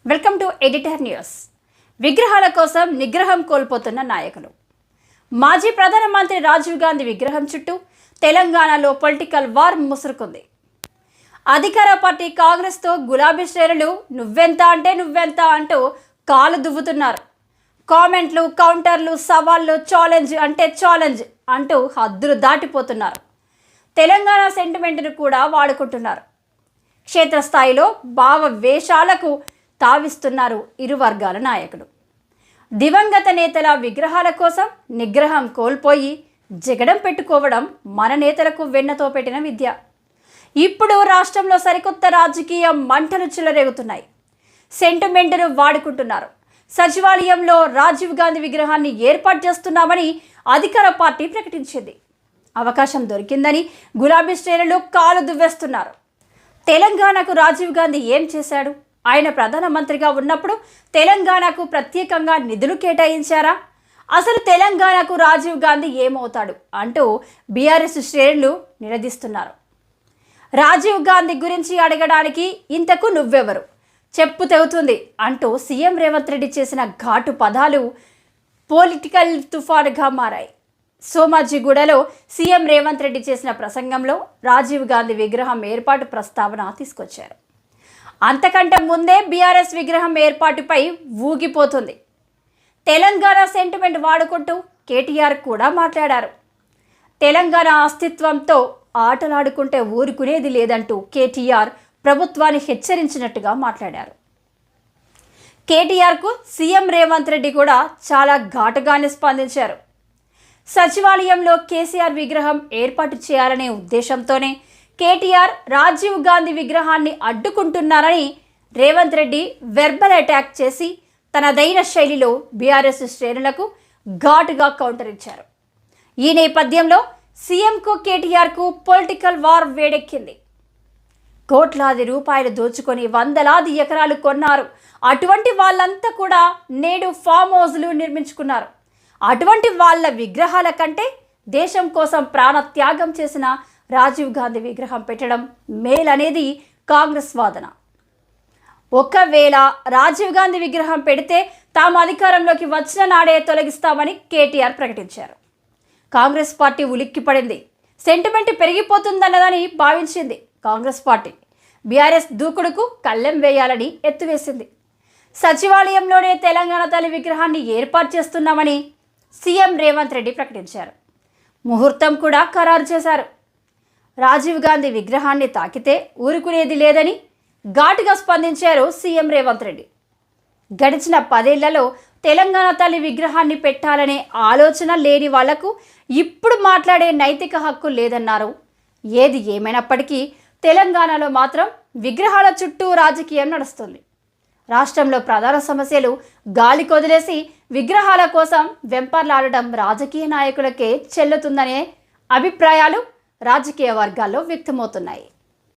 Welcome to editor news. విగ్రహాల కోసం నిగ్రహం కోల్పోతున్న నాయకులు. మాజీ ప్రధానమంత్రి రాజీవ్ గాంధీ విగ్రహం చుట్టూ తెలంగాణలో పొలిటికల్ వార్ ముసురుకుంది. అధికార పార్టీ కాంగ్రెస్తో గులాబీ శ్రేణులు నువ్వెంత అంటూ కాలు దువ్వుతున్నారు. కామెంట్లు, కౌంటర్లు, సవాళ్లు, ఛాలెంజ్ అంటూ హద్దులు దాటిపోతున్నారు. తెలంగాణ సెంటిమెంట్ను కూడా వాడుకుంటున్నారు. క్షేత్రస్థాయిలో భావవేశాలకు తావిస్తున్నారు ఇరు వర్గాల నాయకులు. దివంగత నేతల విగ్రహాల కోసం నిగ్రహం కోల్పోయి జగడం పెట్టుకోవడం మన నేతలకు వెన్నతో పెట్టిన విద్య. ఇప్పుడు రాష్ట్రంలో సరికొత్త రాజకీయ మంటలు చెలరేగుతున్నాయి. సెంటిమెంట్ను వాడుకుంటున్నారు. సచివాలయంలో రాజీవ్ గాంధీ విగ్రహాన్ని ఏర్పాటు చేస్తున్నామని అధికార పార్టీ ప్రకటించింది. అవకాశం దొరికిందని గులాబీ శ్రేణులు కాలు దువ్వేస్తున్నారు. తెలంగాణకు రాజీవ్ గాంధీ ఏం చేశాడు? ఆయన ప్రధానమంత్రిగా ఉన్నప్పుడు తెలంగాణకు ప్రత్యేకంగా నిధులు కేటాయించారా? అసలు తెలంగాణకు రాజీవ్ గాంధీ ఏమవుతాడు అంటూ బీఆర్ఎస్ శ్రేణులు నిలదీస్తున్నారు. రాజీవ్ గాంధీ గురించి అడగడానికి ఇంతకు నువ్వెవరు, చెప్పు తెగుతుంది అంటూ సీఎం రేవంత్ రెడ్డి చేసిన ఘాటు పదాలు పొలిటికల్ తుఫానుగా మారాయి. సోమాజిగూడలో సీఎం రేవంత్ రెడ్డి చేసిన ప్రసంగంలో రాజీవ్ గాంధీ విగ్రహం ఏర్పాటు ప్రస్తావన తీసుకొచ్చారు. అంతకంటే ముందే బీఆర్ఎస్ విగ్రహం ఏర్పాటుపై ఊగిపోతుంది. తెలంగాణ సెంటిమెంట్ వాడుకుంటూ కేటీఆర్ కూడా మాట్లాడారు. తెలంగాణ అస్తిత్వంతో ఆటలాడుకుంటే ఊరుకునేది లేదంటూ కేటీఆర్ ప్రభుత్వాన్ని హెచ్చరించినట్టుగా మాట్లాడారు. కేటీఆర్కు సీఎం రేవంత్ రెడ్డి కూడా చాలా ఘాటుగానే స్పందించారు. సచివాలయంలో కేసీఆర్ విగ్రహం ఏర్పాటు చేయాలనే ఉద్దేశంతోనే కేటీఆర్ రాజీవ్ గాంధీ విగ్రహాన్ని అడ్డుకుంటున్నారని రేవంత్ రెడ్డి వెర్బల్ అటాక్ చేసి తనదైన శైలిలో బీఆర్ఎస్ శ్రేణులకు ఘాటుగా కౌంటర్ ఇచ్చారు. ఈ నేపథ్యంలో సీఎంకు కేటీఆర్కు పొలిటికల్ వార్ వేడెక్కింది. కోట్లాది రూపాయలు దోచుకొని వందలాది ఎకరాలు కొన్నారు. అటువంటి వాళ్ళంతా కూడా నేడు ఫామ్ హౌస్లు నిర్మించుకున్నారు. అటువంటి వాళ్ళ విగ్రహాల కంటే దేశం కోసం ప్రాణ త్యాగం చేసిన రాజీవ్ గాంధీ విగ్రహం పెట్టడం మేలనేది కాంగ్రెస్ వాదన. ఒకవేళ రాజీవ్ గాంధీ విగ్రహం పెడితే తాము అధికారంలోకి వచ్చిన నాడే తొలగిస్తామని కేటీఆర్ ప్రకటించారు. కాంగ్రెస్ పార్టీ ఉలిక్కిపడింది. సెంటిమెంట్ పెరిగిపోతుందన్నదని భావించింది కాంగ్రెస్ పార్టీ. బీఆర్ఎస్ దూకుడుకు కళ్ళెం వేయాలని ఎత్తువేసింది. సచివాలయంలోనే తెలంగాణ తల్లి విగ్రహాన్ని ఏర్పాటు చేస్తున్నామని సీఎం రేవంత్ రెడ్డి ప్రకటించారు. ముహూర్తం కూడా ఖరారు చేశారు. రాజీవ్ గాంధీ విగ్రహాన్ని తాకితే ఊరుకునేది లేదని ఘాటుగా స్పందించారు సీఎం రేవంత్ రెడ్డి. గడిచిన 10 ఏళ్లలో తెలంగాణ తల్లి విగ్రహాన్ని పెట్టాలనే ఆలోచన లేని వాళ్లకు ఇప్పుడు మాట్లాడే నైతిక హక్కు లేదన్నారు. ఏది ఏమైనప్పటికీ తెలంగాణలో మాత్రం విగ్రహాల చుట్టూ రాజకీయం నడుస్తుంది. రాష్ట్రంలో ప్రధాన సమస్యలు గాలి కొదిలేసి విగ్రహాల కోసం వెంపర్లాడడం రాజకీయ నాయకులకే చెల్లుతుందనే అభిప్రాయాలు రాజకీయ వర్గాల్లో వ్యక్తమవుతున్నాయి.